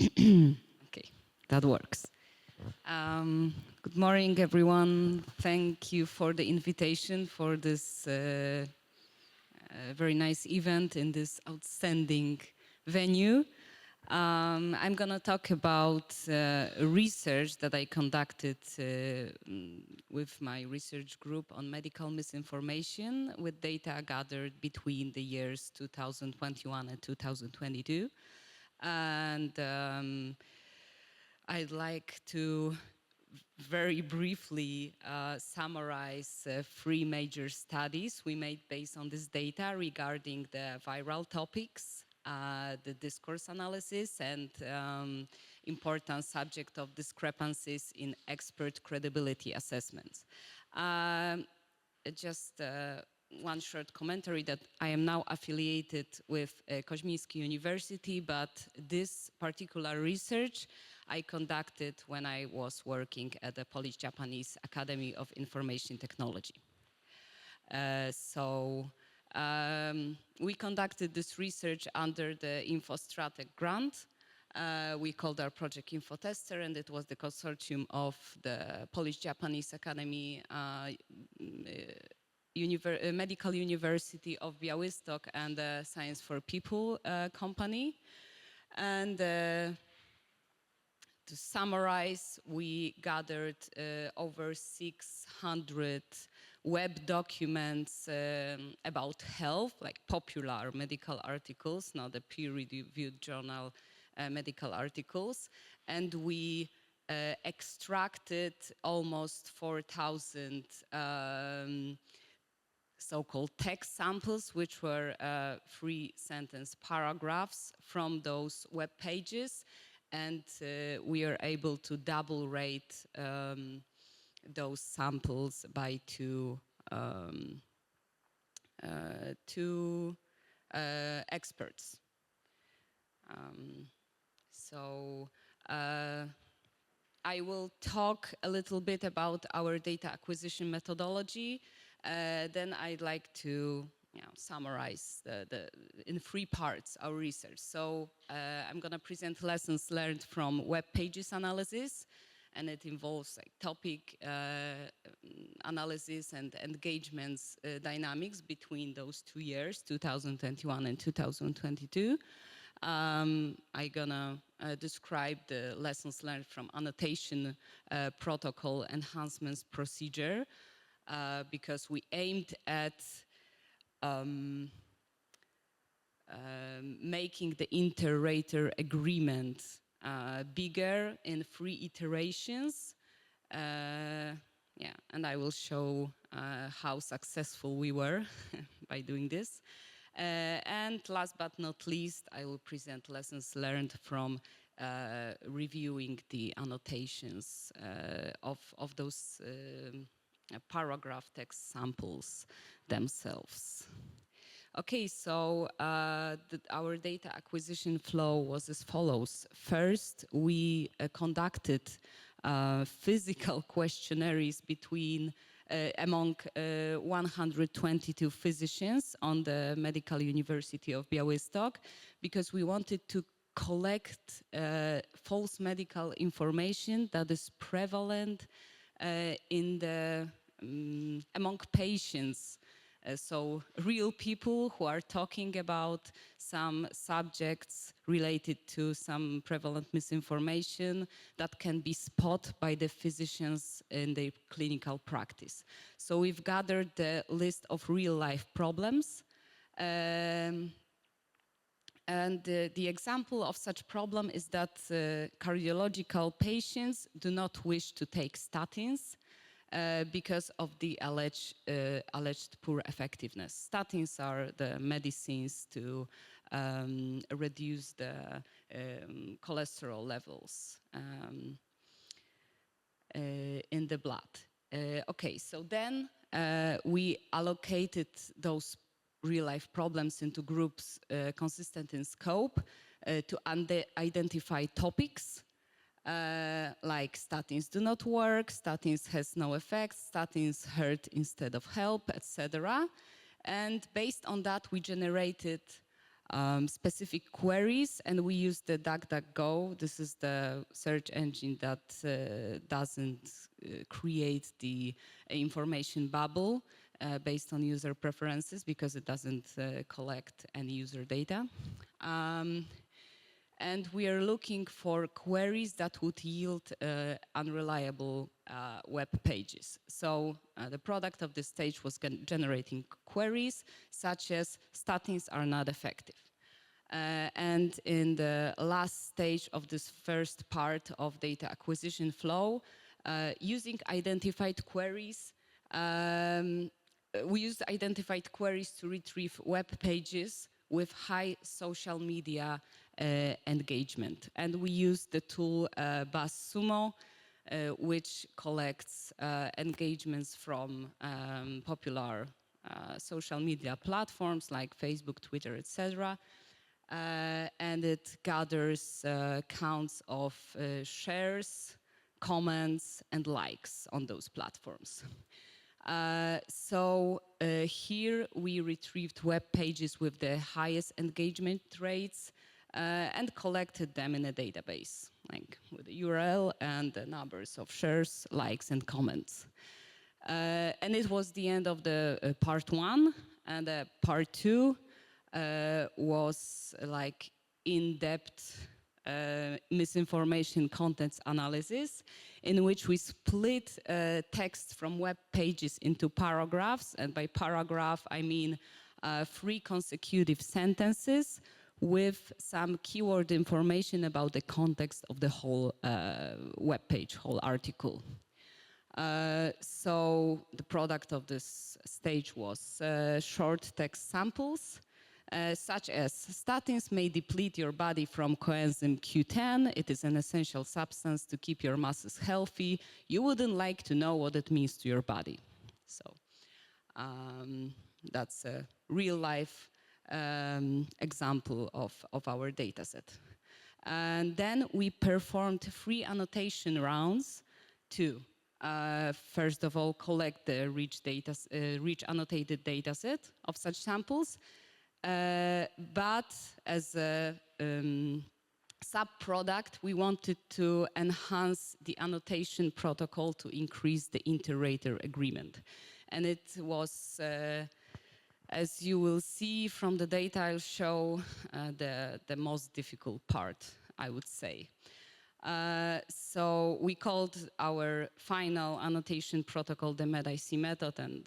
Okay, that works. Good morning, everyone. Thank you for the invitation for this very nice event in this outstanding venue. I'm going to talk about research that I conducted with my research group on medical misinformation with data gathered between the years 2021 and 2022. And I'd like to very briefly summarize three major studies we made based on this data regarding the viral topics, the discourse analysis, and important subject of discrepancies in expert credibility assessments. Just one short commentary that I am now affiliated with Koźmiński University, but this particular research I conducted when I was working at the Polish-Japanese Academy of Information Technology. We conducted this research under the InfoStrateg grant. We called our project InfoTester, and it was the consortium of the Polish-Japanese Academy, Medical University of Białystok, and the Science for People company. And to summarize, we gathered over 600 web documents about health, like popular medical articles, not the peer-reviewed journal medical articles. And we extracted almost 4,000 so-called text samples, which were three-sentence paragraphs from those web pages. And we are able to double rate those samples by two experts. I will talk a little bit about our data acquisition methodology. Then I'd like to summarize in three parts our research. So I'm going to present lessons learned from web pages analysis, and it involves like topic analysis and engagements dynamics between those 2 years, 2021 and 2022. I'm gonna describe the lessons learned from annotation protocol enhancements procedure, because we aimed at making the inter-rater agreement bigger in 3 iterations. And I will show how successful we were by doing this. And last but not least, I will present lessons learned from reviewing the annotations of those paragraph text samples themselves. Okay, so our data acquisition flow was as follows. First, we conducted physical questionnaires among 122 physicians on the Medical University of Białystok, because we wanted to collect false medical information that is prevalent among patients. So real people who are talking about some subjects related to some prevalent misinformation that can be spotted by the physicians in their clinical practice. So we've gathered the list of real life problems. And the example of such problem is that cardiological patients do not wish to take statins because of the alleged poor effectiveness. Statins are the medicines to reduce the cholesterol levels in the blood. Okay, so then we allocated those real-life problems into groups consistent in scope to identify topics like statins do not work, statins has no effect, statins hurt instead of help, etc. And based on that, we generated specific queries, and we use the DuckDuckGo. This is the search engine that doesn't create the information bubble based on user preferences, because it doesn't collect any user data. And we are looking for queries that would yield unreliable web pages. So the product of this stage was generating queries such as statins are not effective. And in the last stage of this first part of data acquisition flow, using identified queries, we used identified queries to retrieve web pages with high social media engagement. And we use the tool BuzzSumo, which collects engagements from popular social media platforms like Facebook, Twitter, etc. And it gathers counts of shares, comments, and likes on those platforms. Here we retrieved web pages with the highest engagement rates and collected them in a database, like with the URL and the numbers of shares, likes, and comments. And it was the end of the part one, and part two was like in-depth misinformation contents analysis, in which we split text from web pages into paragraphs, and by paragraph I mean 3 consecutive sentences with some keyword information about the context of the whole web page, whole article. So the product of this stage was short text samples, such as statins may deplete your body from coenzyme Q10. It is an essential substance to keep your muscles healthy. You wouldn't like to know what it means to your body. So that's a real life example of our data set. And then we performed 3 annotation rounds to first of all collect the rich annotated data set of such samples. But as a sub-product, we wanted to enhance the annotation protocol to increase the inter-rater agreement. And it was, as you will see from the data I'll show, the most difficult part, I would say. So we called our final annotation protocol the MEDIC method, and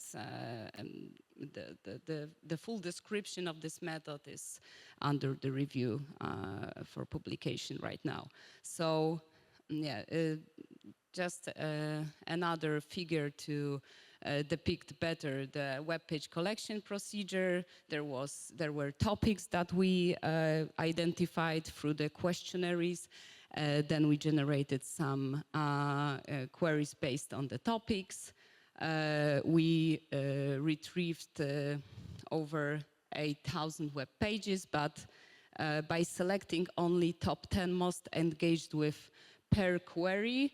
the full description of this method is under the review for publication right now. So yeah, just another figure to depict better the web page collection procedure. There were topics that we identified through the questionnaires. Then we generated some queries based on the topics. We retrieved over 8,000 web pages, but by selecting only top 10 most engaged with per query,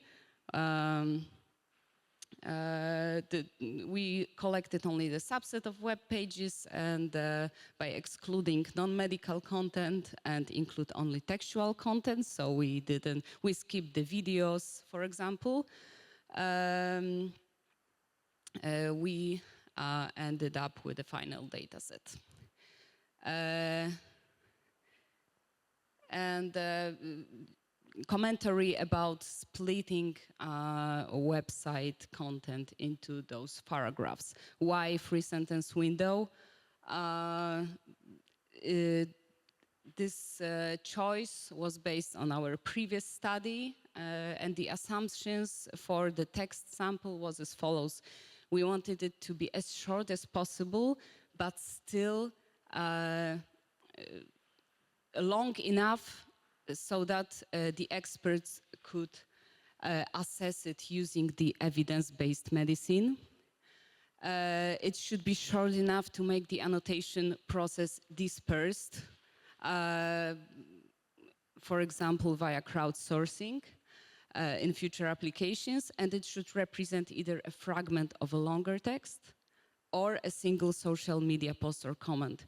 we collected only the subset of web pages, and by excluding non-medical content and include only textual content, so we skipped the videos, for example. We ended up with a final data set. Commentary about splitting website content into those paragraphs. Why 3-sentence window? This choice was based on our previous study, and the assumptions for the text sample was as follows. We wanted it to be as short as possible, but still long enough so that the experts could assess it using the evidence-based medicine. It should be short enough to make the annotation process dispersed, for example, via crowdsourcing in future applications, and it should represent either a fragment of a longer text or a single social media post or comment.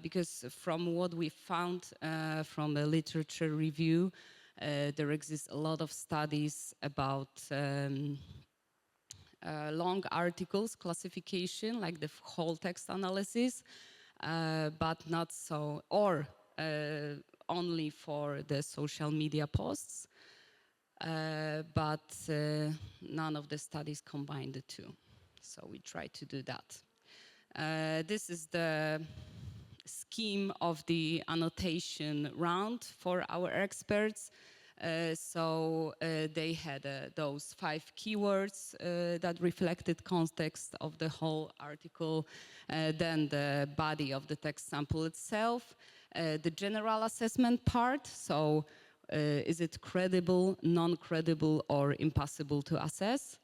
Because from what we found from a literature review, there exists a lot of studies about long articles classification, like the whole text analysis, but not so, or only for the social media posts. But none of the studies combine the two. So we try to do that. This is the scheme of the annotation round for our experts. They had those 5 keywords that reflected context of the whole article, then the body of the text sample itself, the general assessment part, so is it credible, non-credible, or impossible to assess?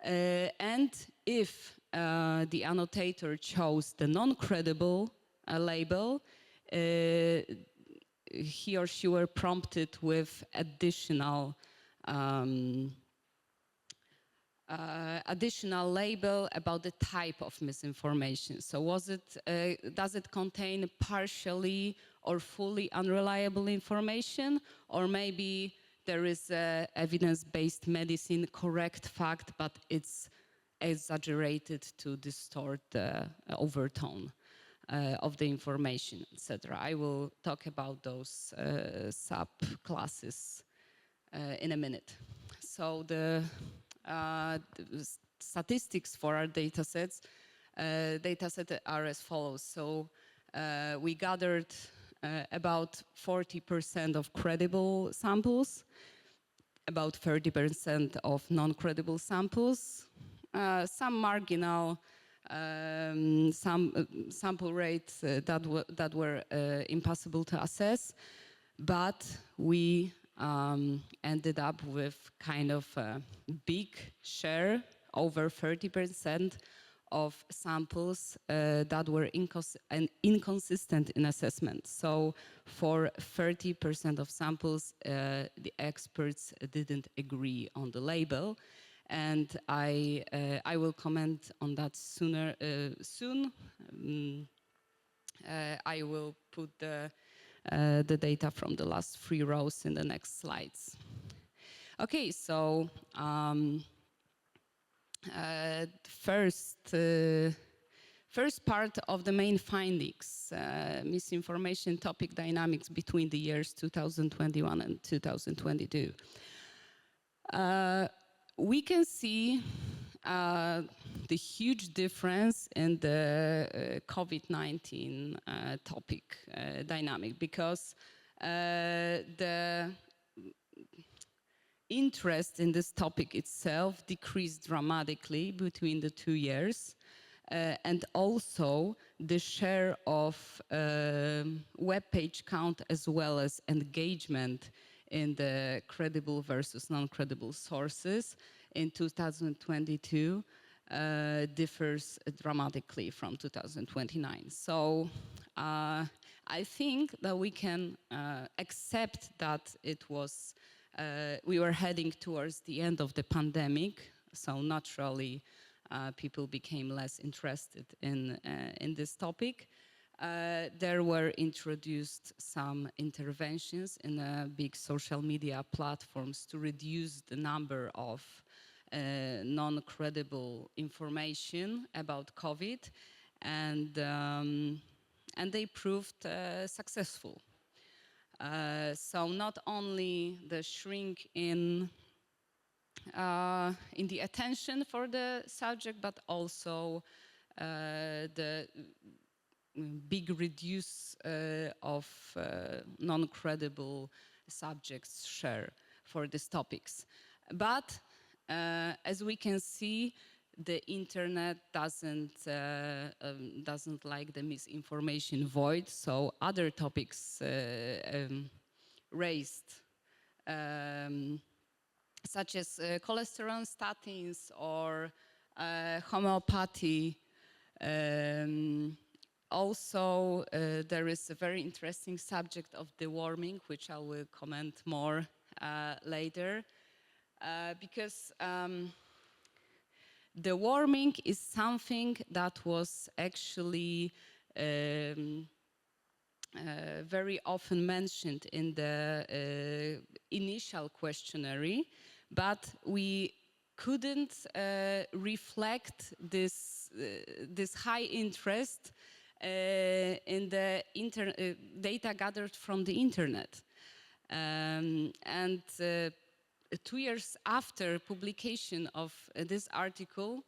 And if the annotator chose the non-credible label, he or she were prompted with additional label about the type of misinformation. So does it contain partially or fully unreliable information, or maybe there is evidence-based medicine, correct fact, but it's exaggerated to distort the overtone of the information, etc. I will talk about those subclasses in a minute. So the statistics for our dataset are as follows. So we gathered about 40% of credible samples, about 30% of non-credible samples, some marginal sample rates that were impossible to assess, but we ended up with kind of a big share, over 30% of samples that were inconsistent in assessment. So for 30% of samples, the experts didn't agree on the label. And I will comment on that soon. I will put the data from the last 3 rows in the next slides. Okay, so first part of the main findings, misinformation topic dynamics between the years 2021 and 2022. We can see the huge difference in the COVID-19 topic dynamic, because the interest in this topic itself decreased dramatically between the 2 years. And also the share of web page count as well as engagement in the credible versus non-credible sources in 2022 differs dramatically from 2029. So I think that we can accept that we were heading towards the end of the pandemic, so naturally people became less interested in this topic. There were introduced some interventions in big social media platforms to reduce the number of non-credible information about COVID, and they proved successful. So not only the shrink in the attention for the subject, but also the big reduce of non-credible subjects share for these topics. But as we can see, the internet doesn't like the misinformation void, so other topics raised, such as cholesterol statins or homeopathy. Also, there is a very interesting subject of deworming, which I will comment more later, because The warming is something that was actually very often mentioned in the initial questionnaire, but we couldn't reflect this high interest in the data gathered from the internet. And 2 years after publication of this article,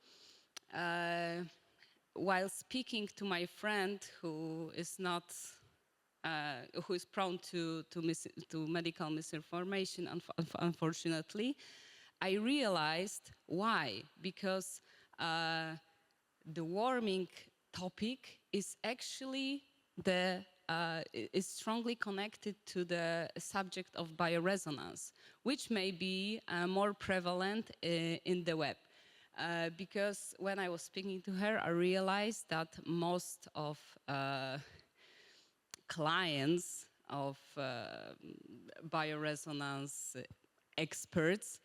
while speaking to my friend who is not who is prone to medical misinformation, unfortunately, I realized why. Because the warming topic is actually is strongly connected to the subject of bioresonance, which may be more prevalent in the web. Because when I was speaking to her, I realized that most of clients of bioresonance experts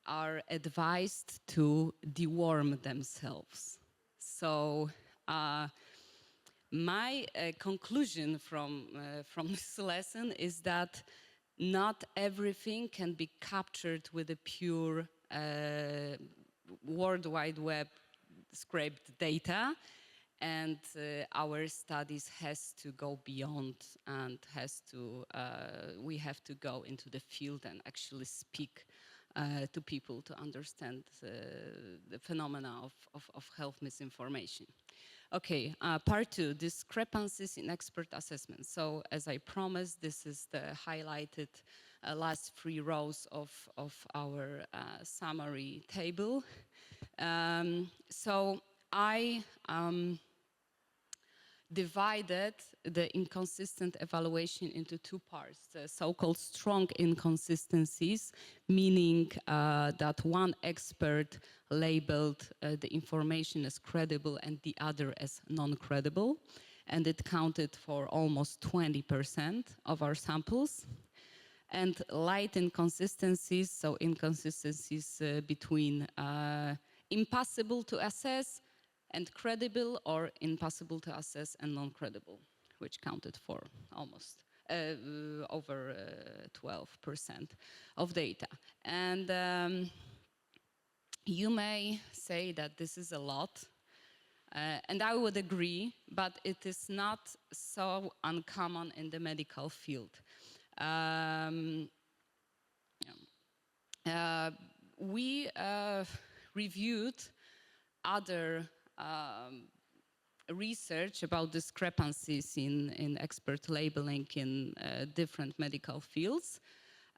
are advised to deworm themselves. So my conclusion from this lesson is that not everything can be captured with a pure World Wide Web scraped data, and our studies has to go beyond and we have to go into the field and actually speak to people to understand the phenomena of health misinformation. Okay, part 2, discrepancies in expert assessment. So as I promised, this is the highlighted last 3 rows of our summary table. So I divided the inconsistent evaluation into 2 parts, the so-called strong inconsistencies, meaning that one expert labeled the information as credible and the other as non-credible, and it counted for almost 20% of our samples. And light inconsistencies, so inconsistencies between impossible to assess and credible, or impossible to assess and non-credible, which counted for almost over 12% of data. And you may say that this is a lot, and I would agree, but it is not so uncommon in the medical field. We reviewed other research about discrepancies in expert labeling in different medical fields.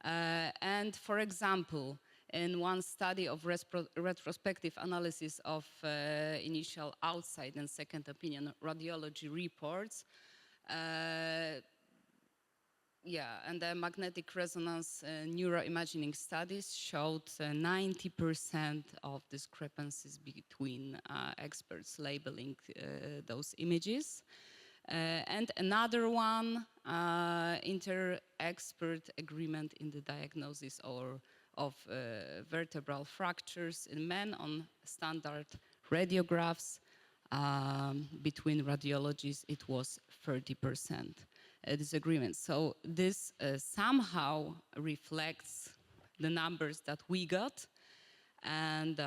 And for example, in one study of retrospective analysis of initial outside and second opinion radiology reports, and the magnetic resonance neuroimaging studies showed 90% of discrepancies between experts labeling those images. And another one, inter-expert agreement in the diagnosis of vertebral fractures in men on standard radiographs. Between radiologists, it was 30%. Disagreement. So this somehow reflects the numbers that we got, and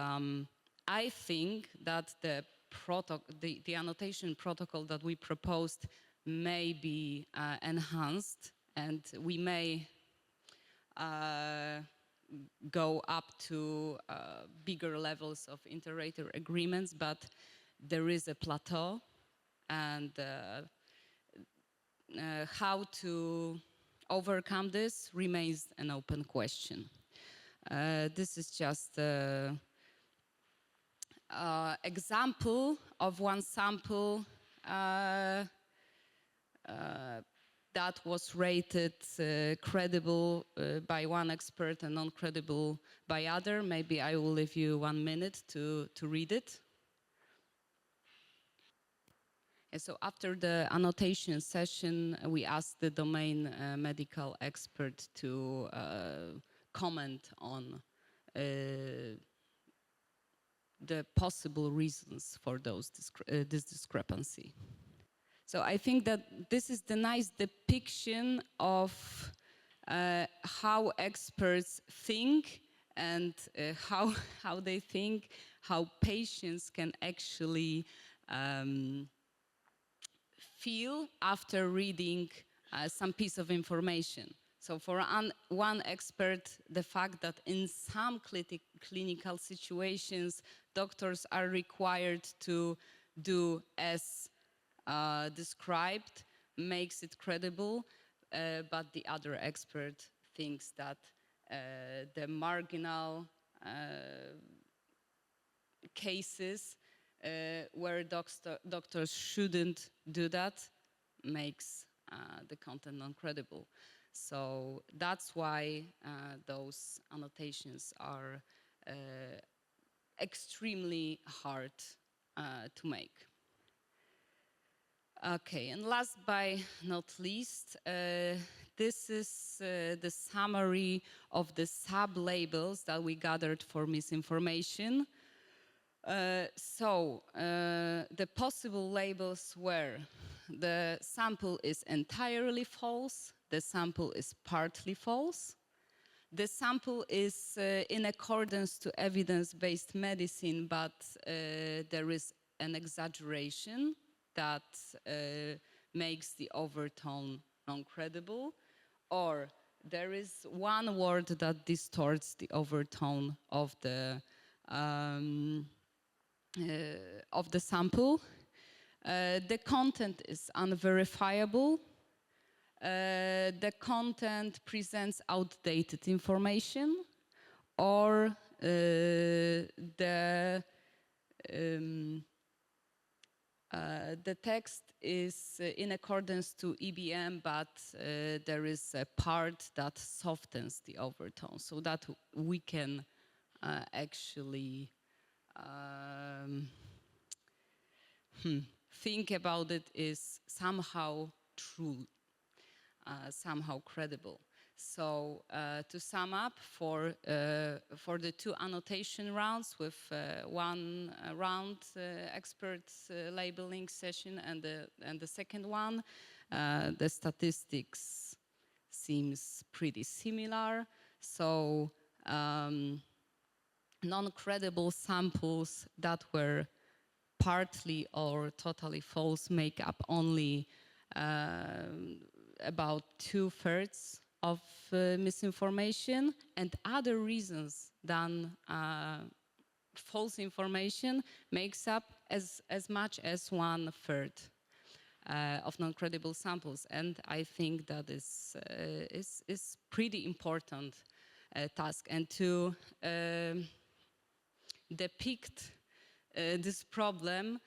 I think that the annotation protocol that we proposed may be enhanced, and we may go up to bigger levels of inter-rater agreements, but there is a plateau, and how to overcome this remains an open question. This is just an example of one sample that was rated credible by one expert and non-credible by other. Maybe I will leave you 1 minute to read it. And so after the annotation session, we asked the domain medical expert to comment on the possible reasons for this discrepancy. So I think that this is the nice depiction of how experts think and how they think, how patients can actually feel after reading some piece of information. So for one expert, the fact that in some clinical situations, doctors are required to do as described makes it credible, but the other expert thinks that the marginal cases where doctors shouldn't do that makes the content non-credible. So that's why those annotations are extremely hard to make. Okay, and last but not least, this is the summary of the sub-labels that we gathered for misinformation. The possible labels were: the sample is entirely false, the sample is partly false, the sample is in accordance to evidence-based medicine, but there is an exaggeration that makes the overtone non-credible, or there is one word that distorts the overtone of the sample. The content is unverifiable. The content presents outdated information, or the text is in accordance to EBM, but there is a part that softens the overtone, so that we can actually think about it is somehow true, somehow credible. So to sum up, for the two annotation rounds, with one round expert labeling session and the second one, the statistics seems pretty similar. So non-credible samples that were partly or totally false make up only about 2/3 of misinformation, and other reasons than false information makes up as much as 1/3 of non-credible samples. And I think that is pretty important task. And to depict this problem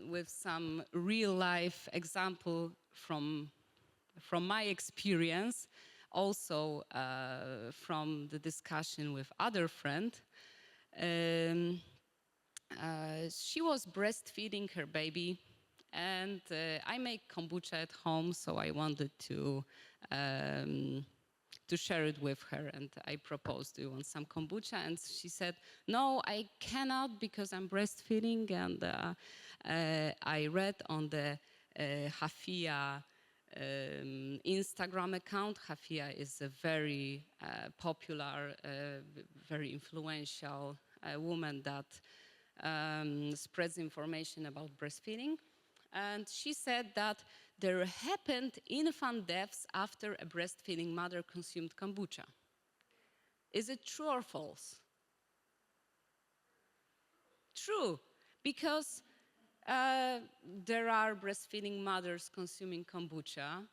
with some real-life example from my experience, also from the discussion with other friend. She was breastfeeding her baby, and I make kombucha at home, so I wanted to share it with her, and I proposed, do you want some kombucha? And she said, no, I cannot because I'm breastfeeding. And I read on the Hafia Instagram account. Hafia is a very popular, very influential woman that spreads information about breastfeeding. And she said that there happened infant deaths after a breastfeeding mother consumed kombucha. Is it true or false? True, because there are breastfeeding mothers consuming kombucha,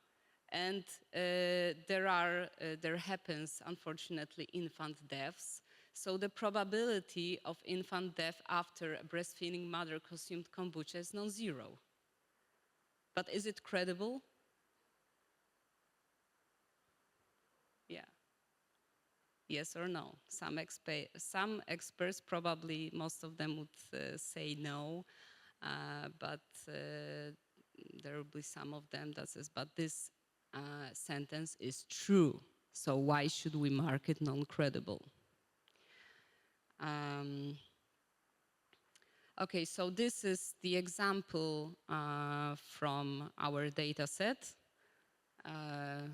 and there happens, unfortunately, infant deaths. So the probability of infant death after a breastfeeding mother consumed kombucha is non-zero. But is it credible? Yeah. Yes or no? Some experts, probably most of them would say no, but there will be some of them that says, but this sentence is true, so why should we mark it non-credible? Okay, so this is the example from our data set.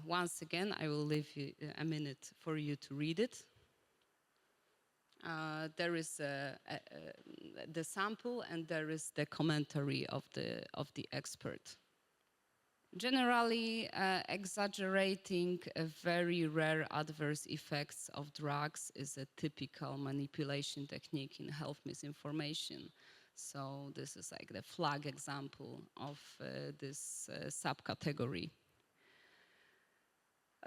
Once again, I will leave you a minute for you to read it. There is the sample and there is the commentary of the expert. Generally, exaggerating very rare adverse effects of drugs is a typical manipulation technique in health misinformation. So this is like the flag example of this subcategory.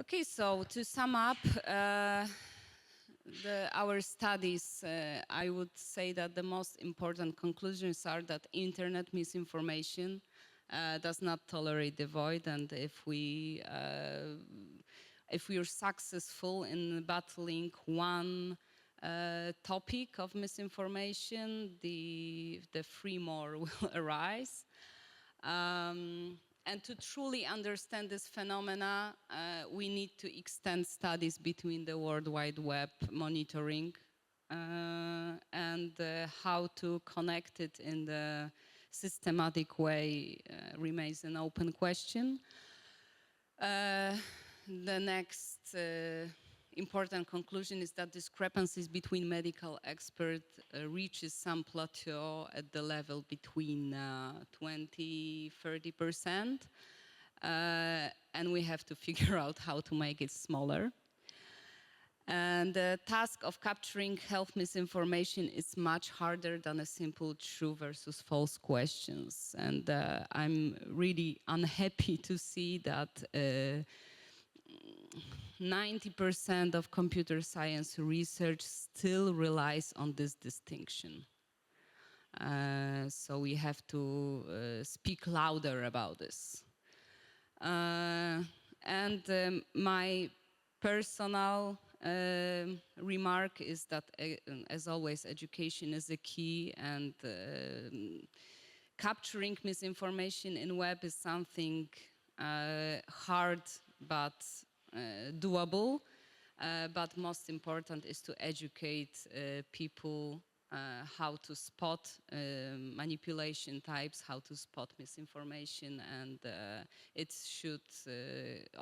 Okay, so to sum up our studies, I would say that the most important conclusions are that internet misinformation does not tolerate the void, and if we are successful in battling one topic of misinformation, the three more will arise. And to truly understand this phenomena, we need to extend studies between the World Wide Web monitoring and how to connect it in the systematic way remains an open question. The next important conclusion is that discrepancies between medical experts reaches some plateau at the level between 20–30%. And we have to figure out how to make it smaller. And the task of capturing health misinformation is much harder than a simple true versus false questions. And I'm really unhappy to see that 90% of computer science research still relies on this distinction. So we have to speak louder about this. And my personal remark is that, as always, education is the key, and capturing misinformation in web is something hard but doable. But most important is to educate people how to spot manipulation types, how to spot misinformation, and it should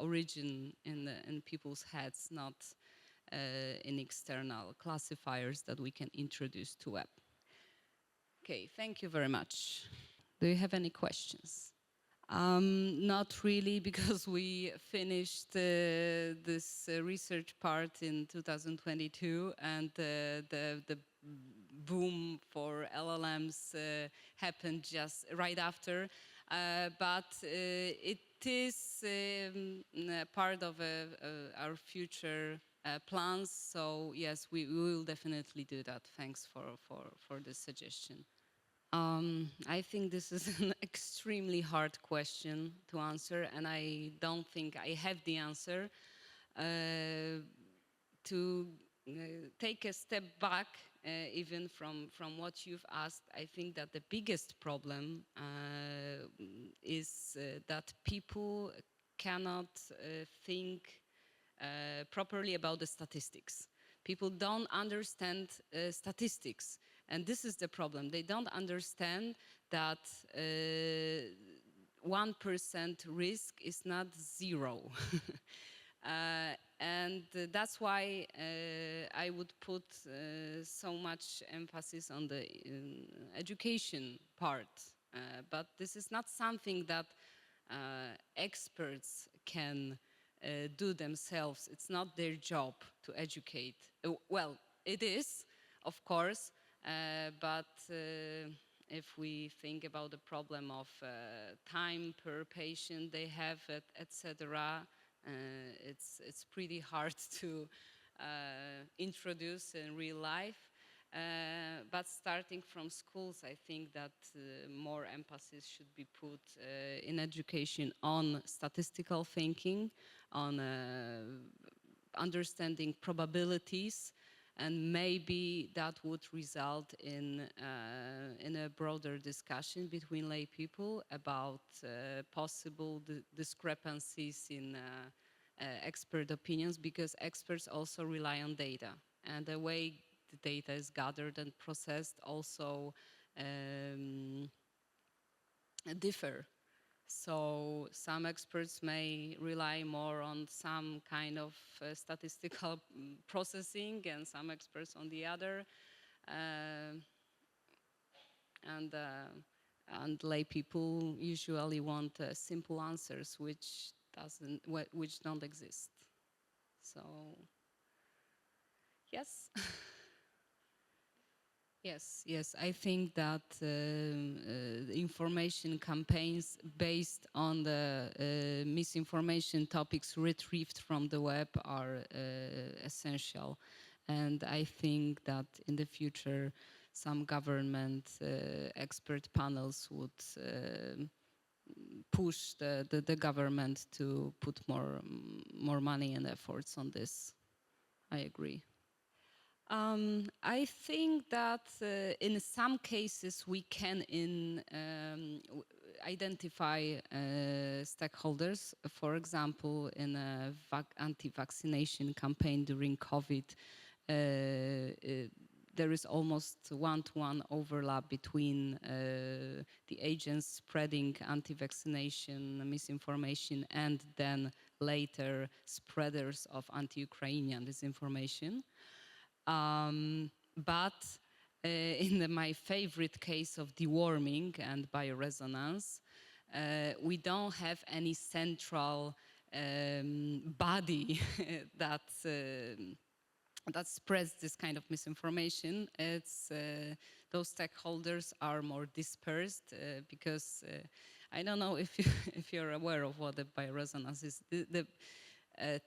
origin in people's heads, not in external classifiers that we can introduce to web. Okay, thank you very much. Do you have any questions? Not really, because we finished this research part in 2022, and the boom for LLMs happened just right after. But it is part of our future plans. So yes, we will definitely do that. Thanks for this suggestion. I think this is an extremely hard question to answer, and I don't think I have the answer. To take a step back, even from what you've asked, I think that the biggest problem is that people cannot think properly about the statistics. People don't understand statistics. And this is the problem. They don't understand that 1% risk is not zero. And that's why I would put so much emphasis on the education part. But this is not something that experts can do themselves. It's not their job to educate. Well, it is, of course, but if we think about the problem of time per patient they have, etc., it's pretty hard to introduce in real life. But starting from schools, I think that more emphasis should be put in education on statistical thinking, on understanding probabilities, and maybe that would result in a broader discussion between lay people about possible discrepancies in expert opinions, because experts also rely on data. And the way the data is gathered and processed also differ. So some experts may rely more on some kind of statistical processing, and some experts on the other. Uh, and lay people usually want simple answers, which don't exist. So yes. Yes, I think that information campaigns based on the misinformation topics retrieved from the web are essential. And I think that in the future, some government expert panels would push the government to put more money and efforts on this. I agree. I think that in some cases we can identify stakeholders. For example, in a anti-vaccination campaign during COVID, there is almost one-to-one overlap between the agents spreading anti-vaccination misinformation and then later spreaders of anti-Ukrainian disinformation. But in my favorite case of deworming and bioresonance, we don't have any central body that spreads this kind of misinformation. It's those stakeholders are more dispersed because I don't know if if you're aware of what the bioresonance is. The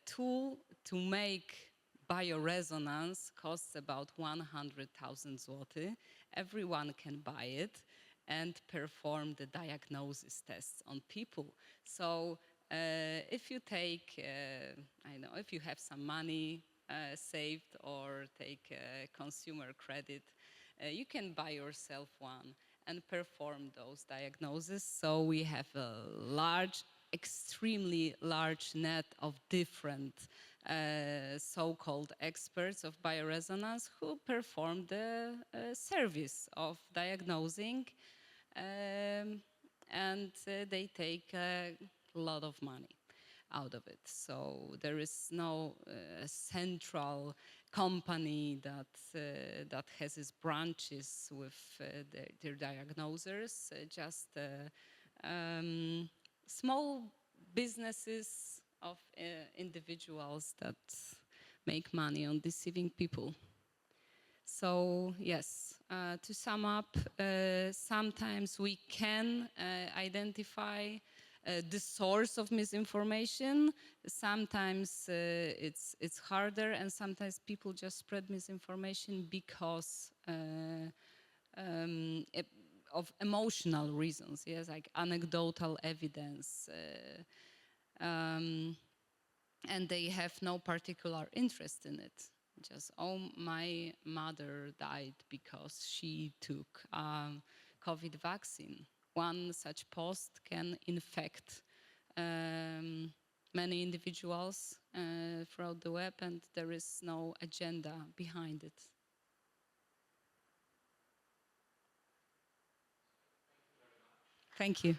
tool to make bioresonance costs about 100,000 zloty. Everyone can buy it and perform the diagnosis tests on people. So if you take, I know, if you have some money saved or take consumer credit, you can buy yourself one and perform those diagnoses. So we have a large, extremely large net of different so-called experts of bioresonance who perform the service of diagnosing, and they take a lot of money out of it. So there is no central company that has its branches with their diagnosers, just small businesses of individuals that make money on deceiving people. So yes, to sum up, sometimes we can identify the source of misinformation. Sometimes it's harder, and sometimes people just spread misinformation because of emotional reasons. Yes, like anecdotal evidence. And they have no particular interest in it. Just, oh, my mother died because she took COVID vaccine. One such post can infect many individuals throughout the web, and there is no agenda behind it. Thank you.